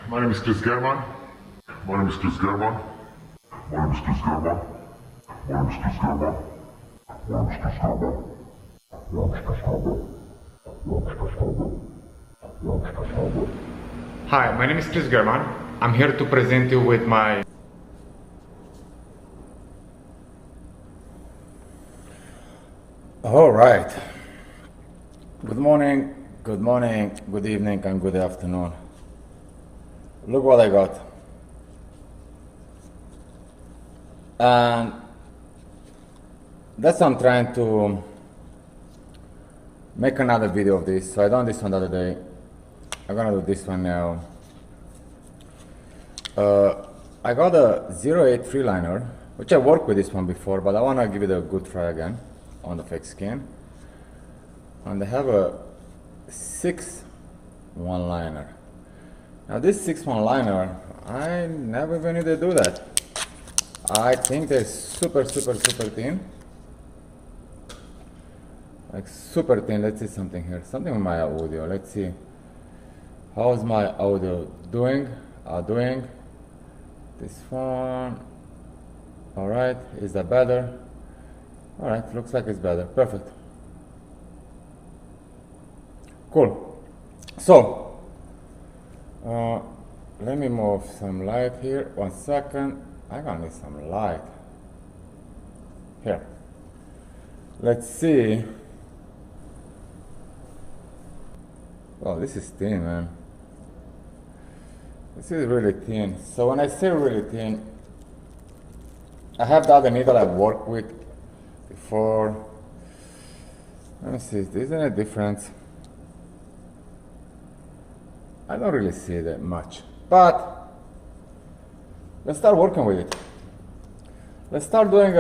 My name is Chris German. My name is Chris German. My name is Chris German. My name is Chris German. My name is Chris German. My name is Chris German. My name is Chris German. My name is Chris German. Hi, my name is Chris German. I'm here to present you with my All right. Good morning, good evening, and good afternoon. Look what I got. And that's why I'm trying to make another video of this. So I done this one the other day. I'm gonna do this one now. I got a 08 freeliner, which I worked with this one before, but I wanna give it a good try again on the fake skin. And they have a 6 one-liner. Now this 6 one-liner, I never even knew they do that. I think they're super thin. Like super thin. Let's see something here. Something with my audio. Let's see. How's my audio doing? This one. Alright, is that better? Alright, looks like it's better. Perfect. Cool. So, let me move some light here. 1 second. I'm gonna need some light. Here. Let's see. Oh, this is thin, man. This is really thin. So when I say really thin, I have the other needle I've worked with before. Let me see, isn't a difference? I don't really see that much, but let's start working with it. Let's start working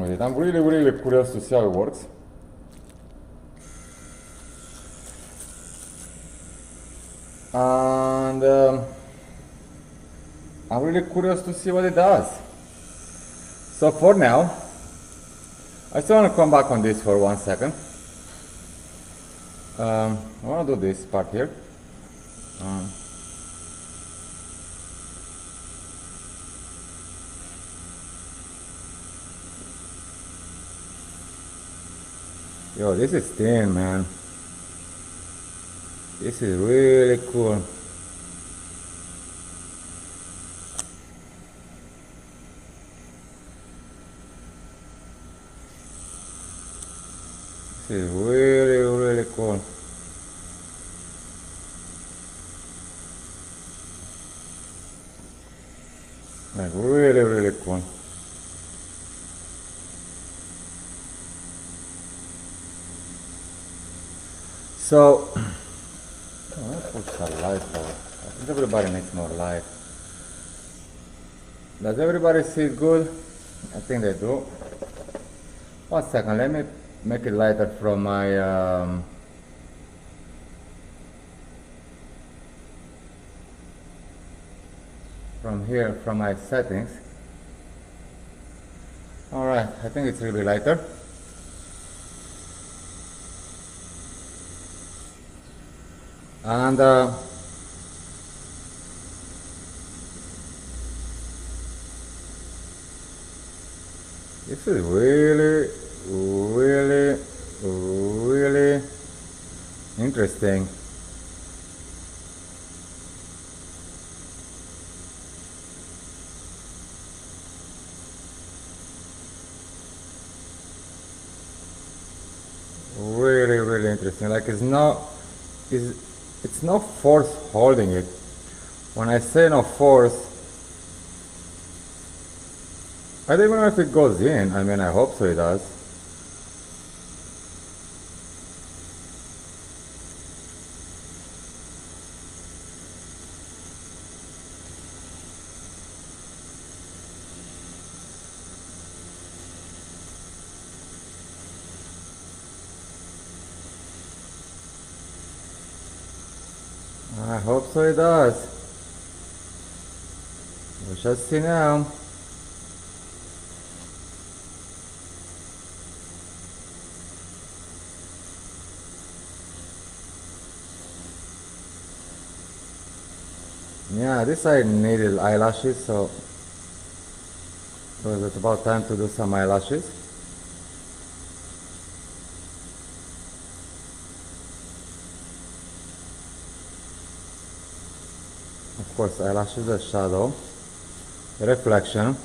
with it. I'm really curious to see how it works. And I'm really curious to see what it does. So for now, I still want to come back on this for 1 second. I want to do this part here. Yo, this is thin, man. This is really cool. This is really cool. Like really cool. So, let's put some light over. I think everybody needs more light. Does everybody see it good? I think they do. 1 second, let me make it lighter from my from here, from my settings. Alright, I think it's really lighter. And this is really interesting. Really interesting. Like it's no force holding it. When I say no force, I don't even know if it goes in. I mean, I hope so it does. I hope so it does. We shall see now. Yeah, this I needed eyelashes, so it's about time to do some eyelashes. Of course, eyelashes are shadow, reflection.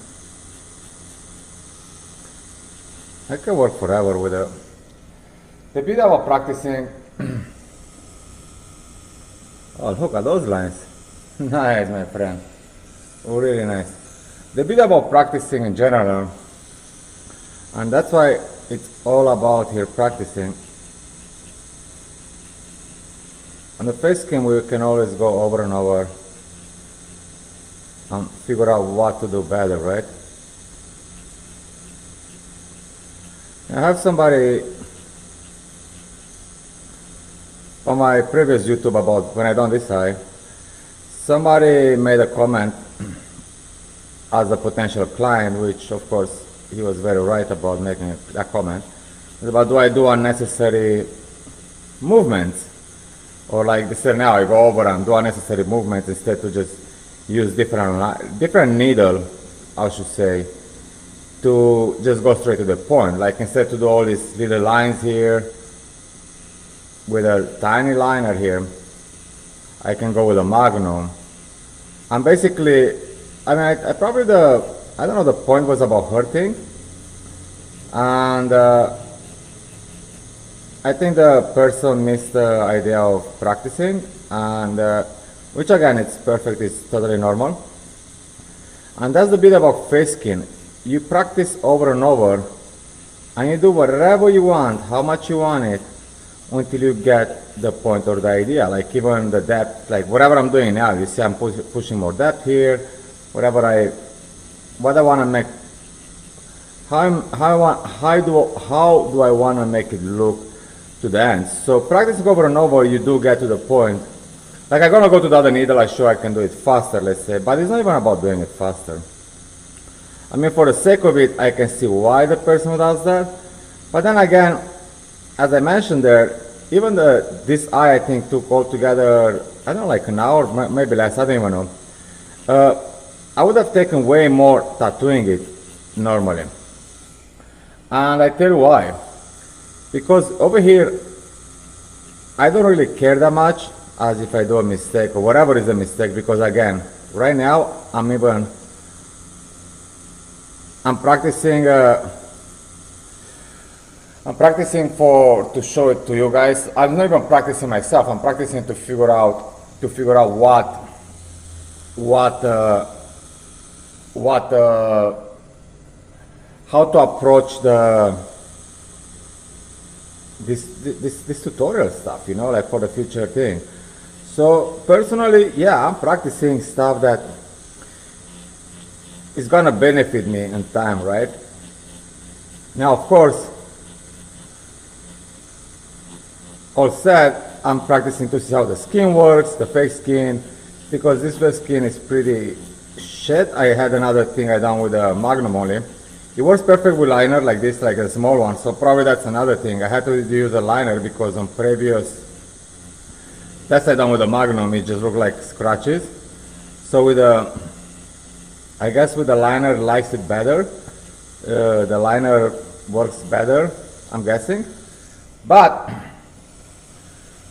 I can work forever with it. The beauty about practicing. Oh, look at those lines. Nice, my friend. Oh, really nice. The beauty about practicing in general, and that's why it's all about here practicing. On the face skin, we can always go over and over and figure out what to do better, right? I have somebody on my previous YouTube about when I done this eye. Somebody made a comment as a potential client, which of course he was very right about making that comment. It's about, do I do unnecessary movements? Or like they said, now I go over and do unnecessary movements instead to just use different needle, I should say, to just go straight to the point. Like instead to do all these little lines here with a tiny liner here, I can go with a magnum. And basically, I mean, I probably I don't know, the point was about hurting. And I think the person missed the idea of practicing, and which again, it's perfect, it's totally normal. And that's the bit about face skin. You practice over and over, and you do whatever you want, how much you want it, until you get the point or the idea. Like even the depth, like whatever I'm doing now, you see I'm pushing more depth here, what I want to make, how do I want to make it look to the end. So practicing over and over, you do get to the point. Like I'm gonna go to the other needle, I'm sure I can do it faster, let's say, but it's not even about doing it faster. I mean, for the sake of it, I can see why the person does that. But then again, as I mentioned there, even this eye I think took altogether, I don't know, like an hour, maybe less, I don't even know. I would have taken way more tattooing it normally. And I tell you why. Because over here, I don't really care that much as if I do a mistake or whatever is a mistake, because again, right now, I'm practicing to show it to you guys. I'm not even practicing myself. I'm practicing to figure out how to approach this tutorial stuff, you know, like for the future thing. So personally, yeah, I'm practicing stuff that is gonna benefit me in time, right? Now, of course, all said, I'm practicing to see how the skin works, the fake skin, because this fake skin is pretty shit. I had another thing I done with a Magnum only. It works perfect with liner like this, like a small one, so probably that's another thing. I had to use a liner because on previous tests I done with a Magnum, it just looked like scratches. So with I guess with the liner it likes it better. The liner works better, I'm guessing. But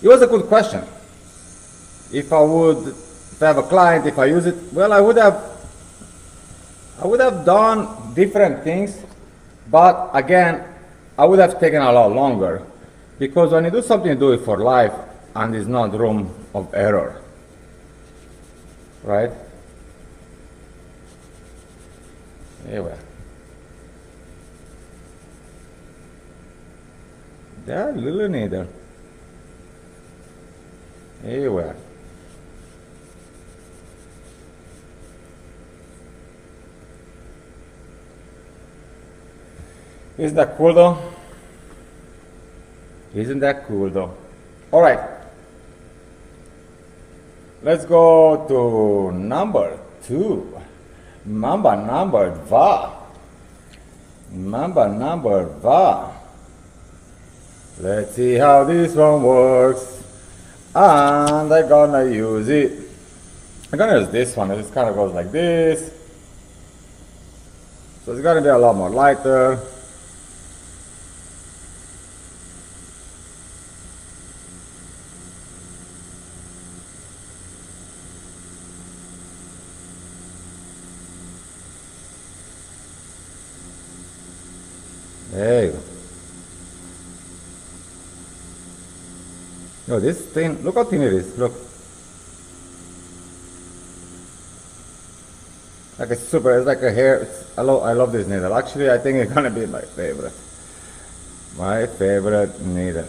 it was a good question. If I have a client, if I use it, well, I would have done different things, but again, I would have taken a lot longer, because when you do something, you do it for life, and there's not room of error, right? Anyway, yeah, little needle. Anyway. Isn't that cool though? Isn't that cool though? Alright. Let's go to number 2. Mamba number 2. Let's see how this one works. And I'm gonna use it. I'm gonna use this one. It just kind of goes like this. So it's gonna be a lot more lighter. There you go. No, this thing, look how thin it is. Look. Like a super, it's like a hair. I love this needle. Actually, I think it's gonna be my favorite. My favorite needles.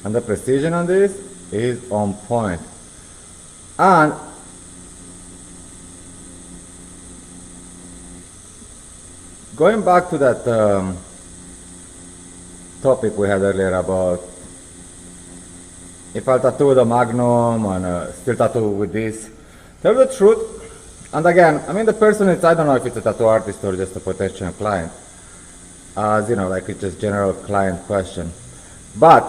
And the precision on this is on point. And going back to that topic we had earlier about if I'll tattoo with a Magnum and still tattoo with this, tell the truth. And again, I mean the person is, I don't know if it's a tattoo artist or just a potential client, as you know, like it's just general client question. But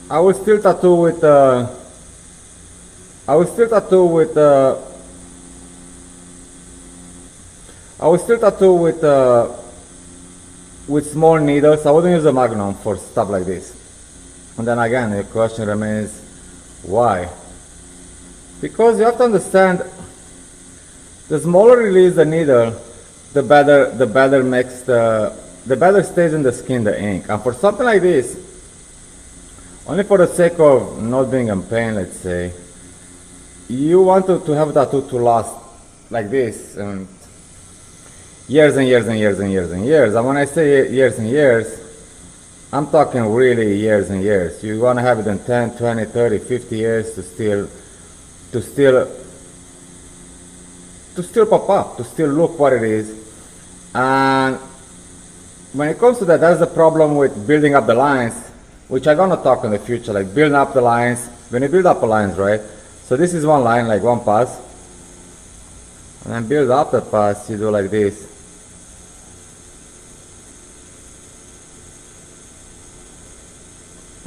I will still tattoo with with small needles. I wouldn't use a Magnum for stuff like this. And then again, the question remains, why? Because you have to understand, the smaller release the needle, the better stays in the skin the ink. And for something like this, only for the sake of not being in pain, let's say, you want to have a tattoo to last like this and years and years and years and years and years. And when I say years and years, I'm talking really years and years. You want to have it in 10, 20, 30, 50 years to still pop up, to still look what it is. And when it comes to that, that's the problem with building up the lines, which I'm gonna talk in the future, like building up the lines. When you build up the lines, right? So this is one line, like one pass. And then build up the pass, you do like this.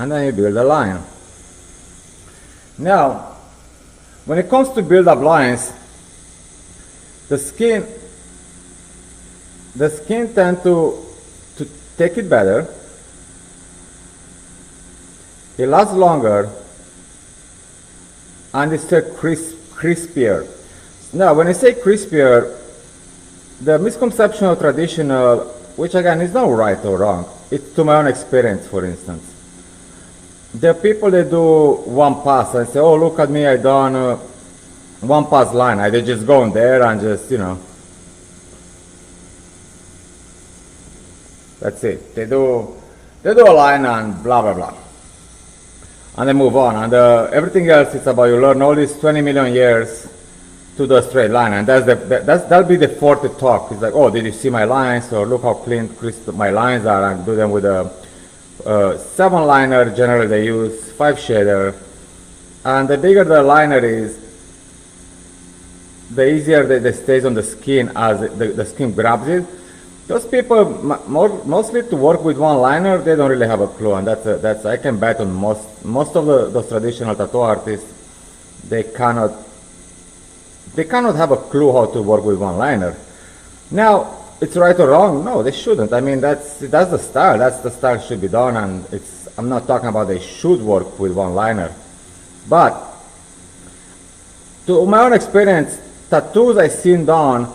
And then you build a line. Now, when it comes to build up lines, the skin tends to take it better. It lasts longer, and it's still crispier. Now, when I say crispier, the misconception of traditional, which again is not right or wrong, it's to my own experience, for instance. There are people that do one pass and say, oh, look at me, I done one pass line. They just go in there and just, you know, that's it. They do a line and blah, blah, blah. And they move on. And everything else is about you learn all these 20 million years to do a straight line. And that'll be the fourth talk. It's like, oh, did you see my lines? Or look how clean crisp my lines are. And do them with a 7 liner. Generally they use 5 shader. And the bigger the liner is, the easier it stays on the skin as the skin grabs it. Those people, mostly to work with one liner, they don't really have a clue, and that's I can bet on most of those traditional tattoo artists, they cannot have a clue how to work with one liner. Now, it's right or wrong? No, they shouldn't. I mean, that's the style. That's the style should be done, and I'm not talking about they should work with one liner, but to my own experience, tattoos I've seen done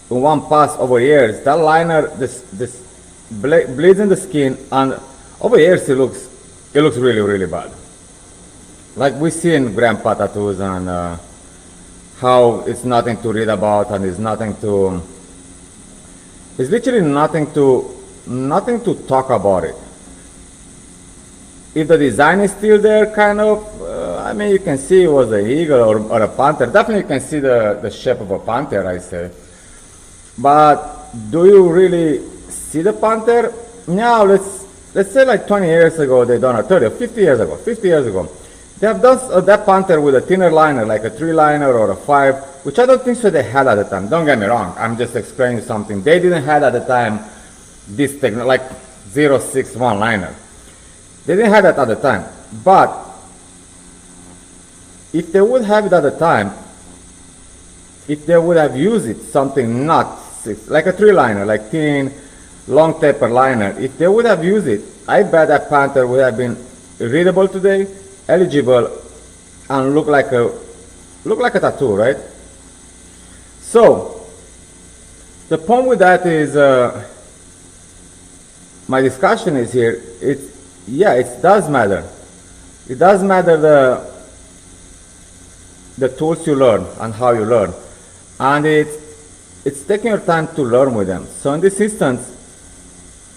in one pass over years, that liner this bleeds in the skin, and over years it looks really, really bad. Like we see in grandpa tattoos, and how it's nothing to read about, and it's literally nothing to talk about it. If the design is still there, kind of, I mean, you can see it was an eagle or a panther. Definitely you can see the shape of a panther, I say. But do you really see the panther? Now, let's say like 20 years ago they done, or 30 or 50 years ago, they have done that panther with a thinner liner, like a 3 liner or a 5, which I don't think so they had at the time. Don't get me wrong, I'm just explaining something. They didn't have at the time this technology, like 061 liner. They didn't have that at the time. But if they would have it at the time, if they would have used it, something not like a three liner, like thin, long taper liner, if they would have used it, I bet that panther would have been readable today, eligible, and look like a tattoo, right? So the point with that is, my discussion is here. It does matter. It does matter the tools you learn and how you learn, and it's taking your time to learn with them. So in this instance,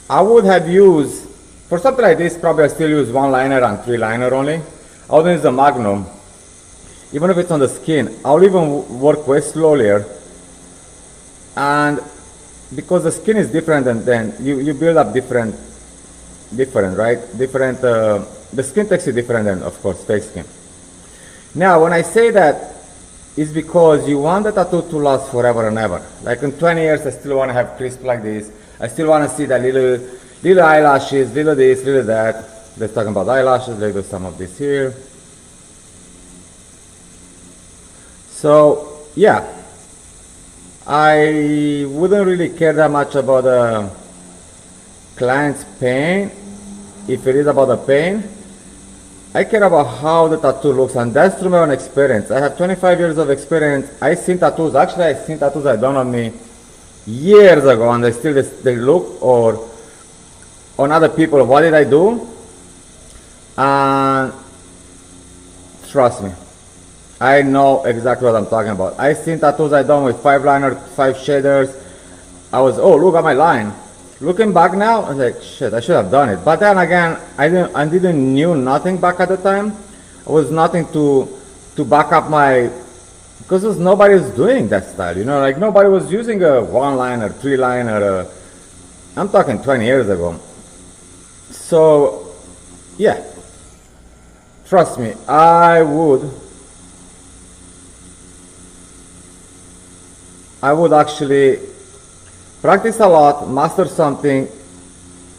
I would have used, for something like this, probably I still use one liner and three liner only. I wouldn't use the Magnum, even if it's on the skin. I'll even work way slower, and because the skin is different, and then you build up different, right? Different. The skin takes you different than, of course, fake skin. Now, when I say that, it's because you want the tattoo to last forever and ever. Like in 20 years, I still want to have crisp like this. I still want to see that little eyelashes, little this, little that. Let's talk about eyelashes. Let's do some of this here. So, yeah. I wouldn't really care that much about the client's pain. If it is about the pain, I care about how the tattoo looks, and that's through my own experience. I have 25 years of experience. I've seen tattoos I've done on me years ago, and they look, or on other people, what did I do? And trust me, I know exactly what I'm talking about. I've seen tattoos I've done with 5 liners, 5 shaders. I was, oh, look at my line. Looking back now, I was like, shit, I should have done it. But then again, I didn't knew nothing back at the time. I was nothing to back up my, because nobody was doing that style, like nobody was using a 1-liner, 3-liner. I'm talking 20 years ago. So, yeah, trust me, I would actually practice a lot, master something,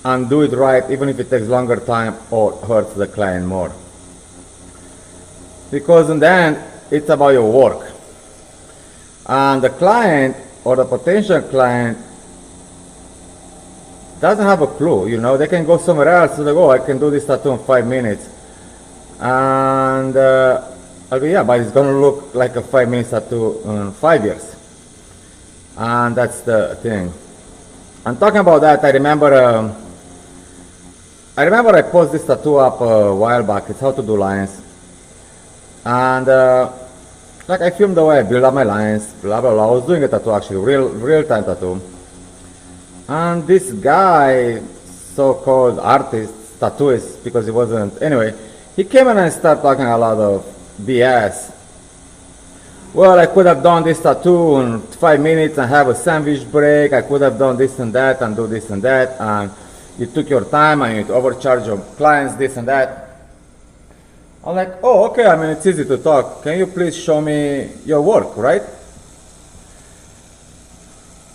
and do it right, even if it takes longer time or hurts the client more. Because in the end, it's about your work. And the client, or the potential client, doesn't have a clue, They can go somewhere else, so they go, I can do this tattoo in 5 minutes. And, but it's gonna look like a 5-minute tattoo in 5 years. And that's the thing. And talking about that, I remember I posted this tattoo up a while back. It's how to do lines. And I filmed the way I build up my lines, blah blah blah. I was doing a tattoo, actually, real time tattoo. And this guy, so-called artist, tattooist, because he wasn't, anyway, he came in and started talking a lot of BS. Well, I could have done this tattoo in 5 minutes and have a sandwich break. I could have done this and that and do this and that. And you took your time and you overcharge your clients, this and that. I'm like, oh, okay, it's easy to talk. Can you please show me your work, right?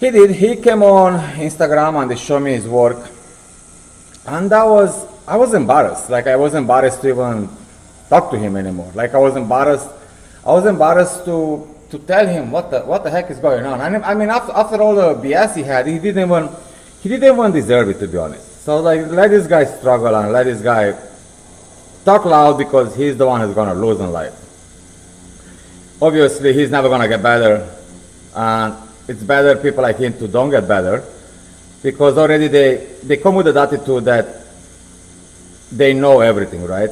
He did. He came on Instagram and he showed me his work. And I was embarrassed. I was embarrassed to even talk to him anymore. I was embarrassed to tell him what the heck is going on. After all the BS he had, he didn't even deserve it, to be honest. So let this guy struggle and let this guy talk loud, because he's the one who's gonna lose in life. Obviously, he's never gonna get better, and it's better people like him to don't get better, because already they come with the attitude that they know everything, right?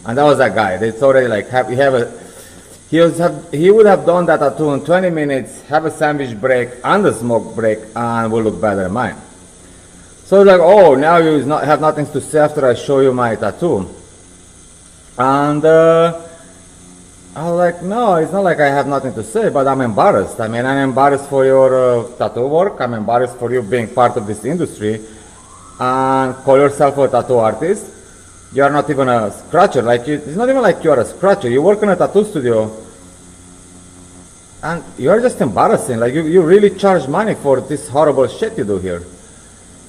And that was that guy. It's already he would have done that tattoo in 20 minutes, have a sandwich break and a smoke break, and will look better than mine. So it's oh, now you have nothing to say after I show you my tattoo. And I was like, no, it's not like I have nothing to say, but I'm embarrassed. I'm embarrassed for your tattoo work. I'm embarrassed for you being part of this industry and call yourself a tattoo artist. You are not even a scratcher. It's not even like you are a scratcher. You work in a tattoo studio, and you are just embarrassing. You really charge money for this horrible shit you do here.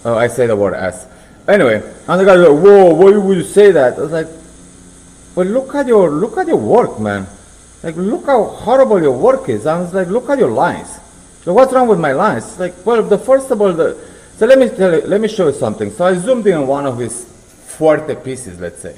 Oh, I say the word ass. Anyway, and the guy was like, whoa, why would you say that? I was like, but look at your work, man. Like, look how horrible your work is. I was like, look at your lines. So what's wrong with my lines? It's like, well, the first of all, so let me show you something. So I zoomed in on one of his fuerte pieces, let's say.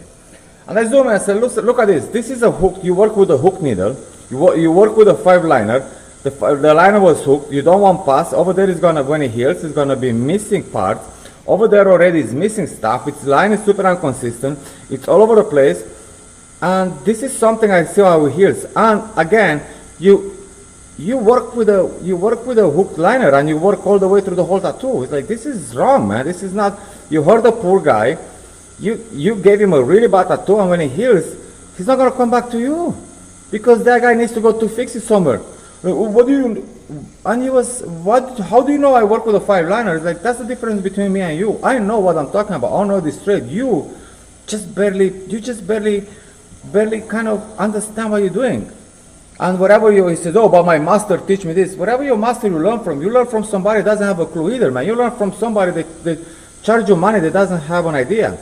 And I zoomed in and I said, look at this. This is a hook. You work with a hook needle. You work with a 5-liner. The liner was hooked. You don't want pass. Over there is gonna, when it heals, it's gonna be missing parts. Over there already is missing stuff. Its line is super inconsistent. It's all over the place. And this is something I see how it heals. And again, you work with a hooked liner and you work all the way through the whole tattoo. It's like, this is wrong, man. This is not. You hurt the poor guy. You gave him a really bad tattoo, and when he heals, he's not gonna come back to you because that guy needs to go to fix it somewhere. What do you? And he was, what? How do you know I work with a 5-liner? It's like, that's the difference between me and you. I know what I'm talking about. I know this straight. You just barely kind of understand what you're doing. And whatever he said, oh, but my master teach me this. Whatever your master you learn from somebody that doesn't have a clue either, man. You learn from somebody that charge you money that doesn't have an idea.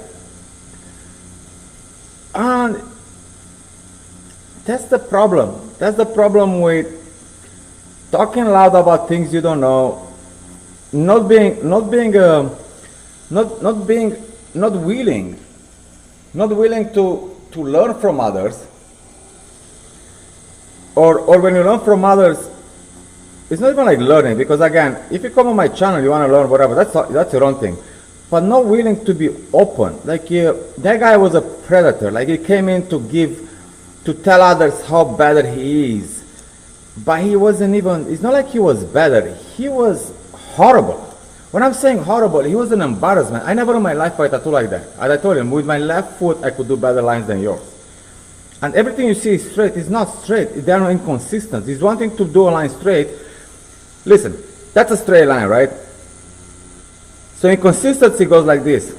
And that's the problem. That's the problem with talking loud about things you don't know, not willing to learn from others, or when you learn from others, it's not even like learning, because again, if you come on my channel, you want to learn whatever, that's your own thing, but not willing to be open. Like that guy was a predator. Like he came in to tell others how better he is. But he wasn't even, it's not like he was better, he was horrible. When I'm saying horrible, he was an embarrassment. I never in my life fight a tattoo like that. As I told him, with my left foot, I could do better lines than yours. And everything you see is straight. It's not straight, they are inconsistent. He's wanting to do a line straight. Listen, that's a straight line, right? So inconsistency goes like this.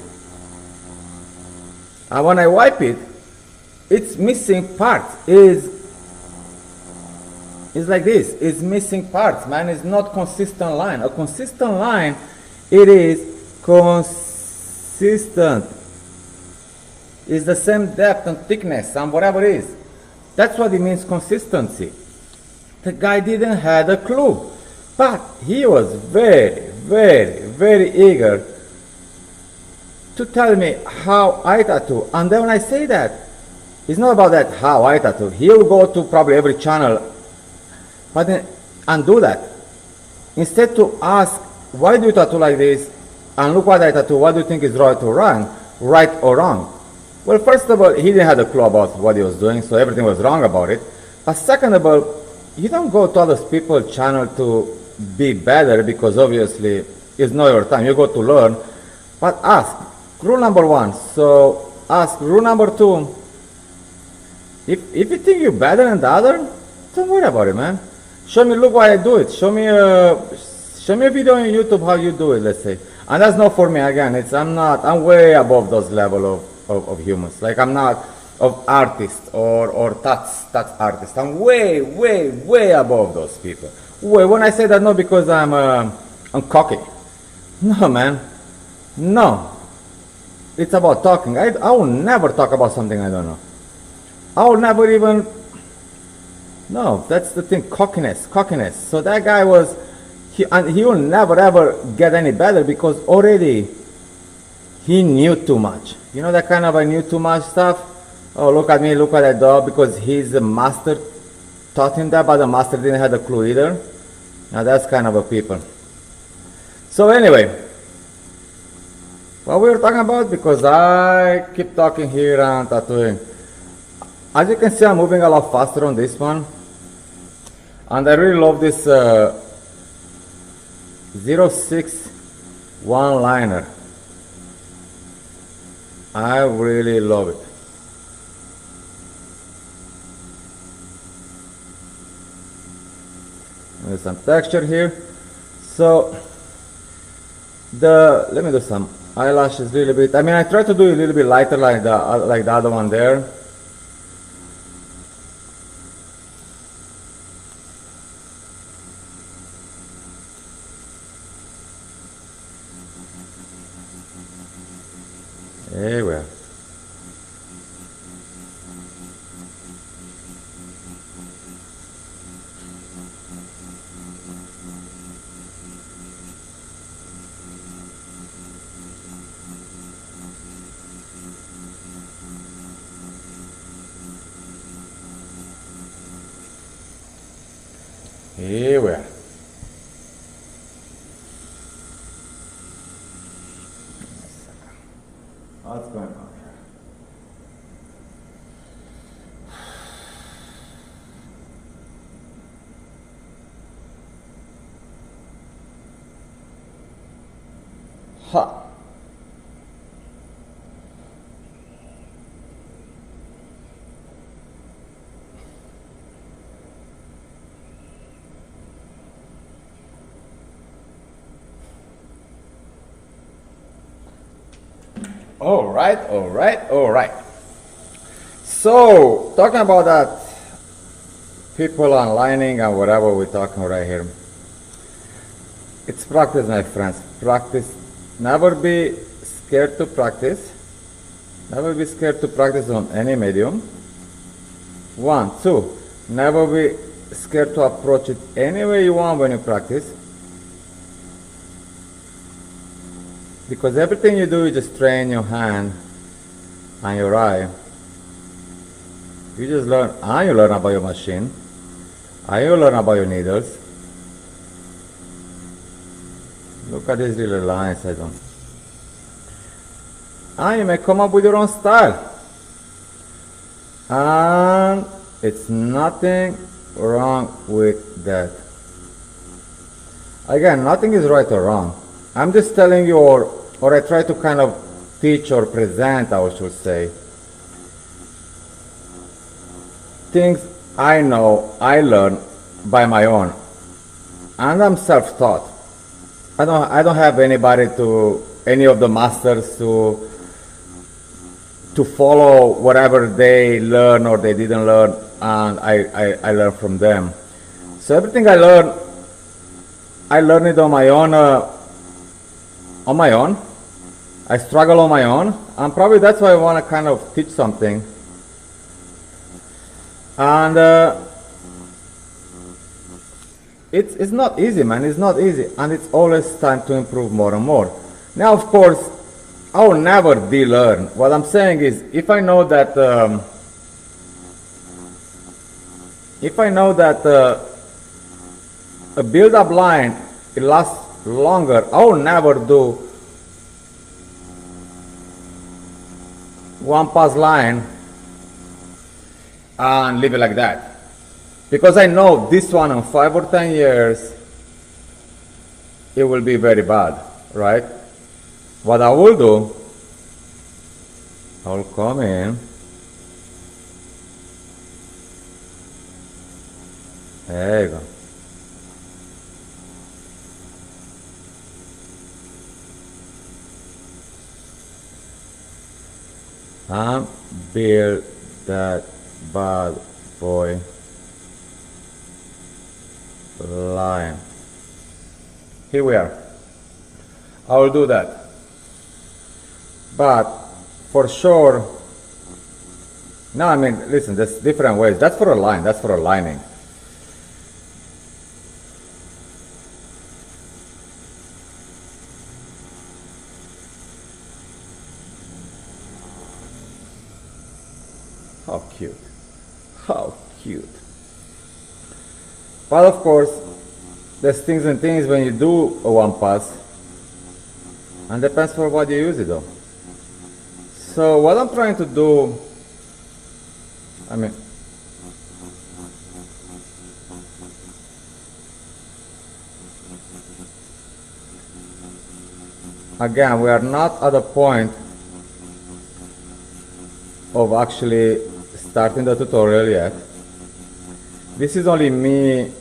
And when I wipe it, it's missing parts. It's like this. It's missing parts, man. It's not consistent line. A consistent line, it is consistent. It's the same depth and thickness and whatever it is. That's what it means, consistency. The guy didn't have a clue. But he was very, very, very eager to tell me how I tattoo. And then when I say that, it's not about that how I tattoo. He'll go to probably every channel but then, and do that. Instead to ask, why do you tattoo like this? And look what I tattoo, what do you think is right or wrong? Well, first of all, he didn't have a clue about what he was doing, so everything was wrong about it. But second of all, you don't go to other people's channel to be better, because obviously it's not your time. You go to learn, but ask. Rule number 1. So ask. Rule number 2. If you think you're better than the other, don't worry about it, man. Show me, look why I do it. Show me a video on YouTube how you do it, let's say. And that's not for me, again. I'm way above those level of humans. Like, I'm not of artist or tats artist. I'm way, way, way above those people. When I say that, not because I'm cocky. No, man. No. It's about talking. I will never talk about something I don't know. I will never even. No, that's the thing. Cockiness. So that guy was. He will never ever get any better, because already he knew too much. You know that kind of I knew too much stuff? Oh, look at me, look at that dog, because his master taught him that, but the master didn't have a clue either. Now that's kind of a people. So anyway, what we were talking about, because I keep talking here and tattooing. As you can see, I'm moving a lot faster on this one. And I really love this 06 one-liner. I really love it. There's some texture here. So let me do some eyelashes a little bit. I mean, I try to do it a little bit lighter like the other one there. There we are. Here we are. What's going on here? Ha! All right. So, talking about that, people aligning and whatever we're talking right here. It's practice, my friends. Practice. Never be scared to practice. Never be scared to practice on any medium. 1, 2. Never be scared to approach it any way you want when you practice. Because everything you do, you just train your hand and your eye. You just learn, and you learn about your machine, and you learn about your needles. Look at these little lines I don't. And you may come up with your own style. And it's nothing wrong with that. Again, nothing is right or wrong. I'm just telling you, or I try to kind of teach or present, I should say, things I know, I learn by my own, and I'm self-taught. I don't have anybody any of the masters to follow whatever they learn or they didn't learn, and I learn from them. So everything I learn it on my own. I struggle on my own, and probably that's why I want to kind of teach something. And it's not easy, man. It's not easy, and it's always time to improve more and more. Now, of course, I will never de-learn. What I'm saying is, if I know that a build-up line it lasts longer, I will never do one pass line and leave it like that, because I know this one in 5 or 10 years it will be very bad, right? What I will do, I will come in, there you go. And build that bad boy line. Here we are. I will do that. But for sure, no, I mean, listen, there's different ways. That's for a line, that's for aligning. How cute. How cute. But of course, there's things and things when you do a one pass, and depends for what you use it though. So what I'm trying to do, I mean, again, we are not at a point of actually starting the tutorial yet. This is only me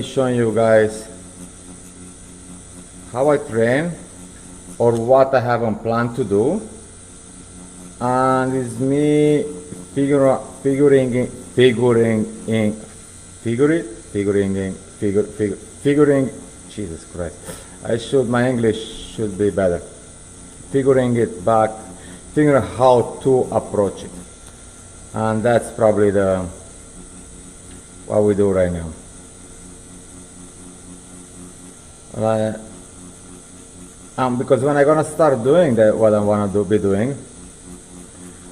showing you guys how I train or what I have on plan to do, and it's me figuring, Jesus Christ, my English should be better, figuring it back, figuring out how to approach it. And that's probably what we do right now. Because when I'm gonna start doing that, what I wanna be doing,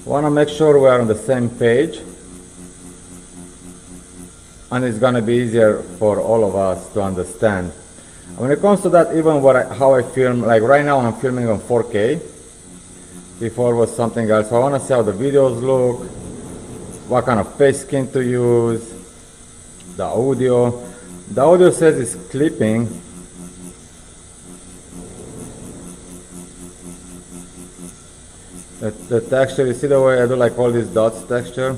I wanna make sure we're on the same page. and it's gonna be easier for all of us to understand. When it comes to that, even how I film, like right now I'm filming on 4K. Before was something else. So I want to see how the videos look, what kind of face skin to use, the audio. The audio says it's clipping. The texture, you see the way I do like all these dots texture?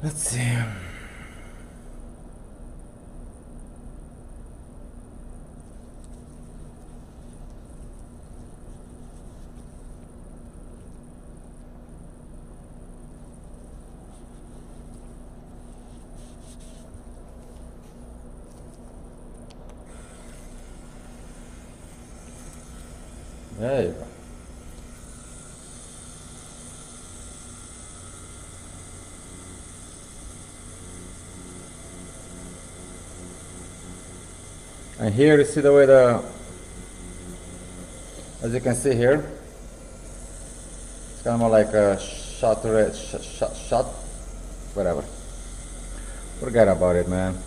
Let's see. There you go. And here you see the way as you can see here, it's kind of more like a shot, whatever. Forget about it, man.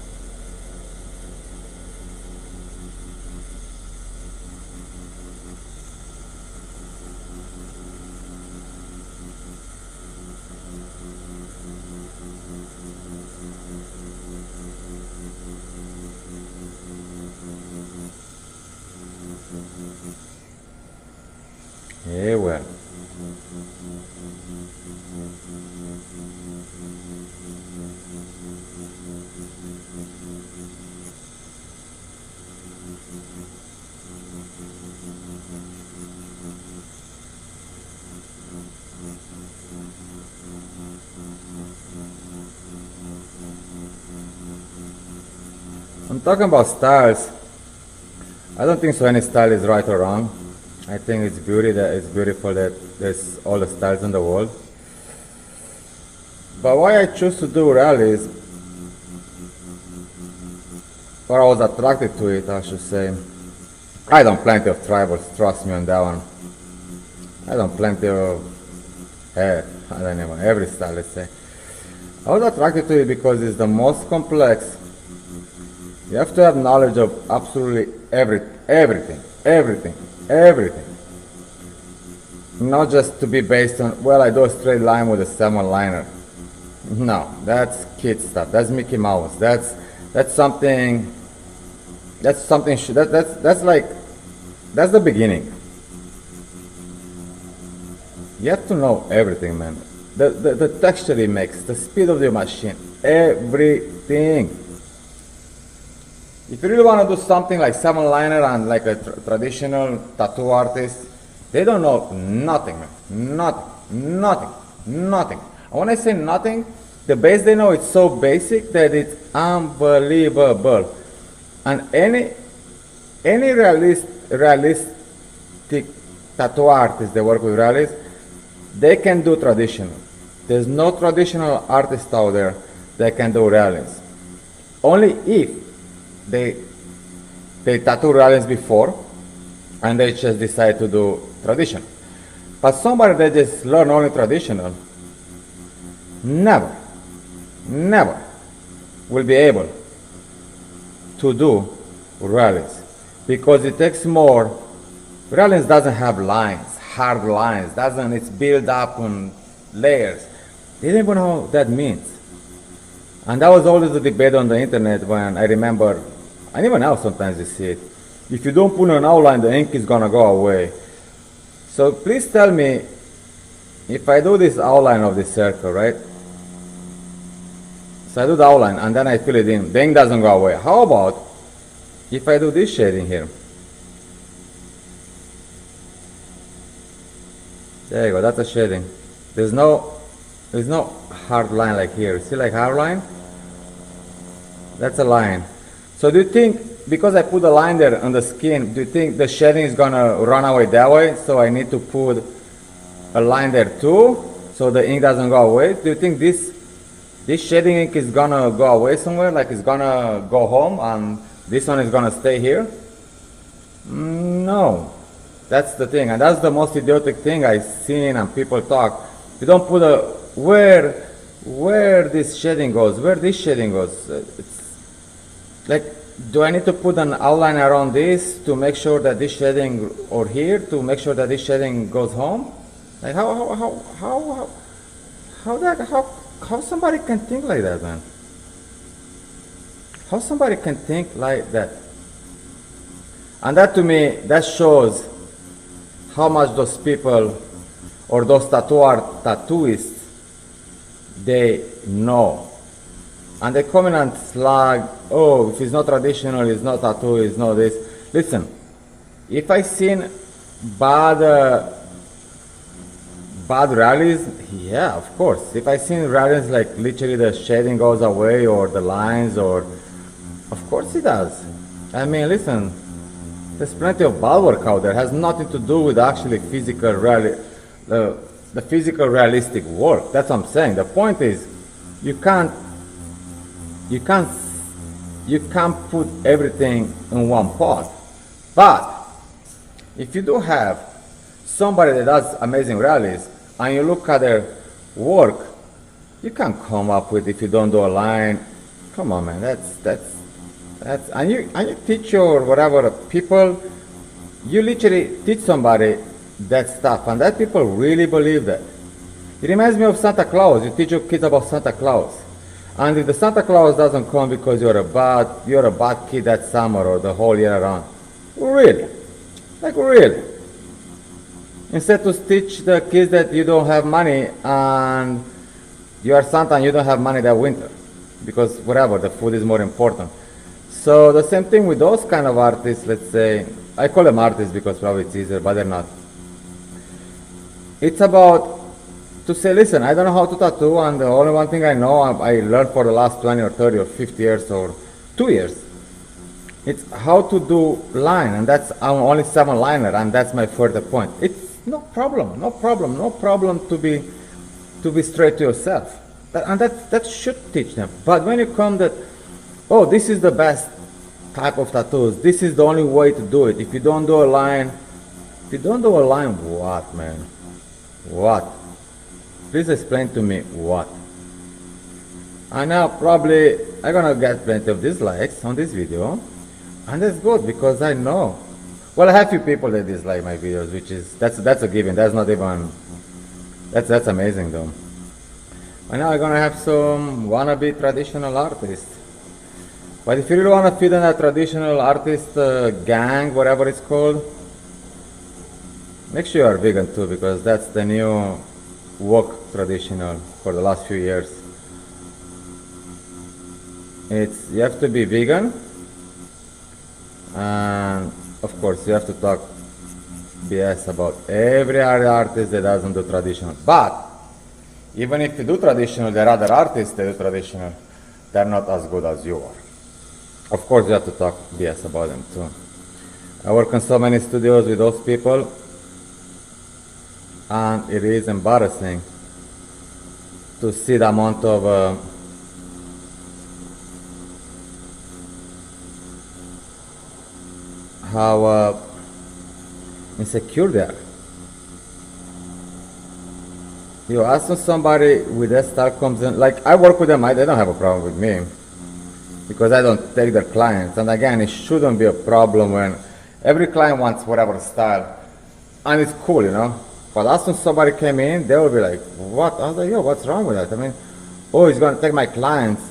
Yeah, well. I'm talking about styles. I don't think so any style is right or wrong. I think it's beautiful that there's all the styles in the world. But why I choose to do rallies, or I was attracted to it, I should say. I done plenty of tribals, trust me on that one. I done plenty of, I don't know, every style, let's say. I was attracted to it because it's the most complex. You have to have knowledge of absolutely everything. Not just to be based on, well, I do a straight line with a 7-liner. No, that's kid stuff. That's Mickey Mouse. That's something. That's the beginning. You have to know everything, man. The texture it makes, the speed of the machine, everything. If you really want to do something like 7-liner and like a traditional tattoo artist, they don't know nothing, man. Nothing. And when I say nothing, the base they know it's so basic that it's unbelievable. And any realistic tattoo artist that work with rallies, they can do traditional. There's no traditional artist out there that can do rallies. Only if they tattoo rallies before and they just decide to do traditional. But somebody that just learn only traditional never will be able to do rallies because it takes more. Rallies doesn't have lines, hard lines, it's built up on layers. They don't even know what that means. And that was always the debate on the internet when I remember, and even now sometimes you see it. If you don't put an outline, the ink is gonna go away. So please tell me, if I do this outline of this circle, right? So I do the outline and then I fill it in. The ink doesn't go away. How about if I do this shading here? There you go, that's a shading. There's no hard line like here. See, like hard line? That's a line. So do you think, because I put a line there on the skin, do you think the shading is gonna run away that way? So I need to put a line there too, so the ink doesn't go away. Do you think this shading ink is gonna go away somewhere, like it's gonna go home and this one is gonna stay here? No. That's the thing, and that's the most idiotic thing I've seen and people talk. You don't put a where this shading goes, where this shading goes. It's like, do I need to put an outline around this to make sure that this shading, or here to make sure that this shading goes home? Like how somebody can think like that, man? How somebody can think like that? And that, to me, that shows how much those people or those tattooists, they know. And they come in and slag, oh, if it's not traditional, it's not tattoo, it's not this. Listen, if I seen bad rallies, yeah, of course. If I seen rallies like literally the shading goes away or the lines, or of course it does. I mean, listen, there's plenty of bad work out there. It has nothing to do with actually physical the physical realistic work. That's what I'm saying. The point is, you can't put everything in one pot. But if you do have somebody that does amazing rallies and you look at their work, you can't come up with, if you don't do a line. Come on, man, that's and you teach your whatever people, you literally teach somebody that stuff, and that people really believe that. It reminds me of Santa Claus. You teach your kids about Santa Claus, and if the Santa Claus doesn't come because you're a bad kid that summer or the whole year around, really, like really, instead to teach the kids that you don't have money and you are Santa and you don't have money that winter because whatever, the food is more important. So the same thing with those kind of artists. Let's say, I call them artists because probably it's easier, but they're not. It's about to say, listen, I don't know how to tattoo, and the only one thing I know, I learned for the last 20 or 30 or 50 years or 2 years, it's how to do line, and that's, I'm only 7 liner, and that's my further point. It's no problem to be straight to yourself, and that should teach them. But when you come that, oh, this is the best type of tattoos, this is the only way to do it. If you don't do a line, what, man? What? Please explain to me what. And now probably I'm gonna get plenty of dislikes on this video, and that's good because I know. Well, I have few people that dislike my videos, which is that's a given. That's not even that's amazing though. And now I'm gonna have some wannabe traditional artists. But if you really wanna fit in a traditional artist gang, whatever it's called, make sure you are vegan too, because that's the new woke traditional for the last few years. It's, you have to be vegan, and of course you have to talk BS about every other artist that doesn't do traditional. But even if you do traditional, there are other artists that do traditional, they're not as good as you are. Of course you have to talk BS about them too. I work in so many studios with those people, and it is embarrassing to see the amount of how insecure they are. You ask somebody with that style comes in, like I work with them, they don't have a problem with me because I don't take their clients. And again, it shouldn't be a problem when every client wants whatever style, and it's cool, you know. But as soon as somebody came in, they will be like, what? I was like, yo, what's wrong with that? I mean, oh, he's gonna take my clients,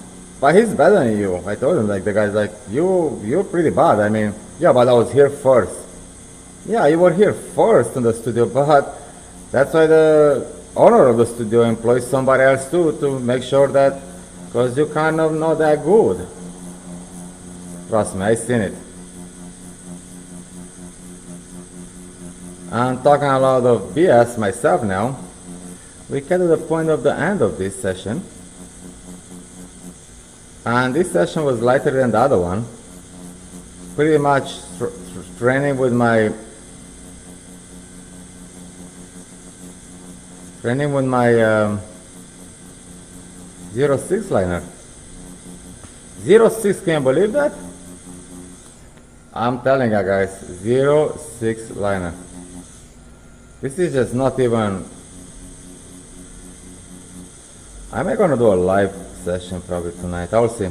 but he's better than you. I told him, like, the guy's like, you're pretty bad. I mean, yeah, but I was here first. Yeah, you were here first in the studio, but that's why owner of the studio employs somebody else too to make sure that, because you kind of not that good. Trust me, I've seen it. I'm talking a lot of BS myself now. We get to the point of the end of this session. And this session was lighter than the other one. Pretty much training with my 06 liner. 06, can you believe that? I'm telling you guys, 06 liner. This is just not even. I'm not gonna do a live session probably tonight. I'll see.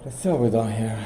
Let's see what we're doing here.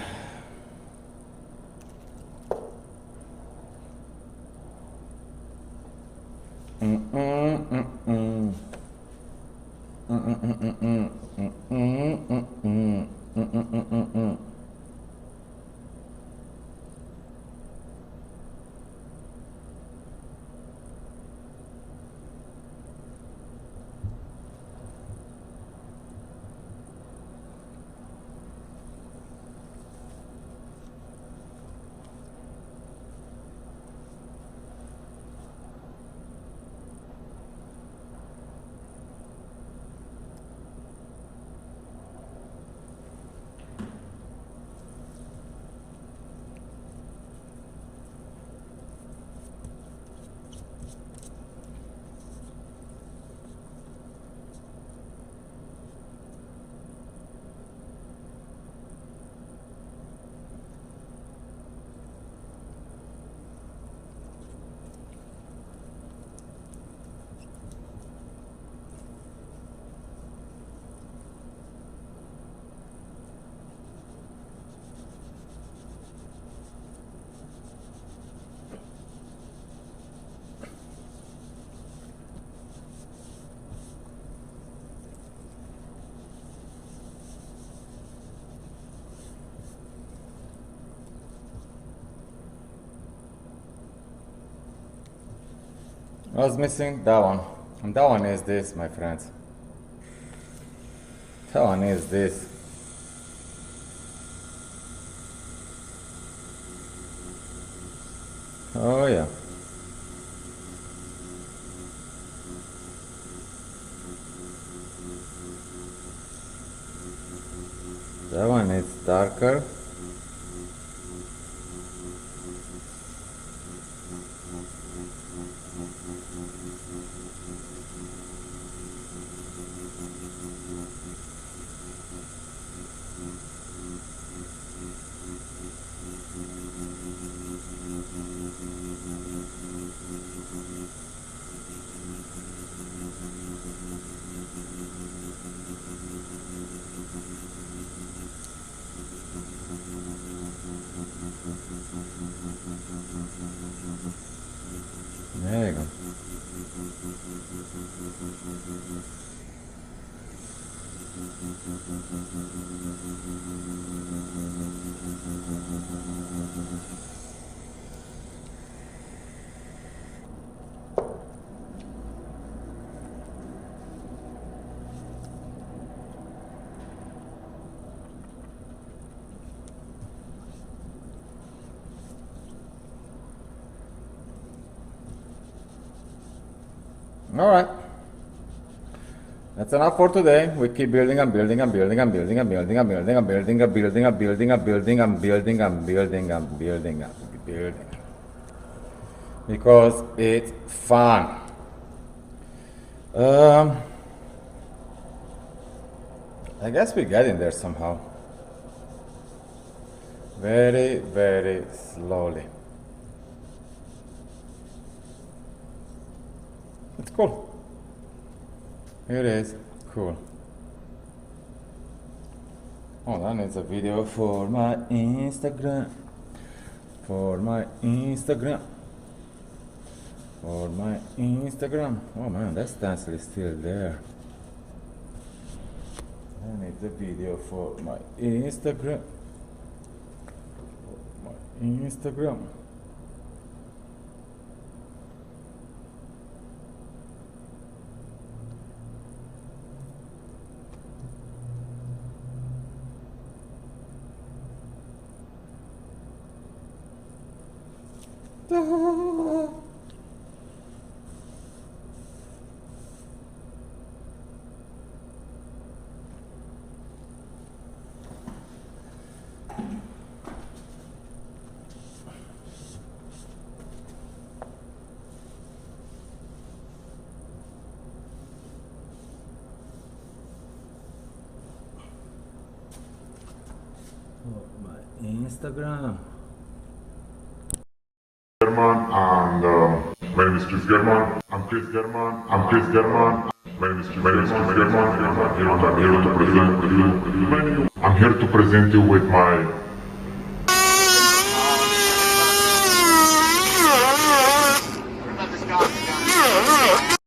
I was missing that one. And that one is this, my friends. That one is this. Oh yeah. That one is darker. There you go. All right. That's enough for today. We keep building and building and building and building and building and building and building and building and building and building and building and building and building and building. Because it's fun. I guess we're getting there somehow. Very, very slowly. It's cool. It is cool. Oh, that needs a video for my Instagram. For my Instagram. For my Instagram. Oh man, that stencil is still there. I need the video for my Instagram. Instagram. My Instagram. German, and my name is Chris German. I'm Chris German. I'm Chris German. My name is Chris German. I'm here to present you with my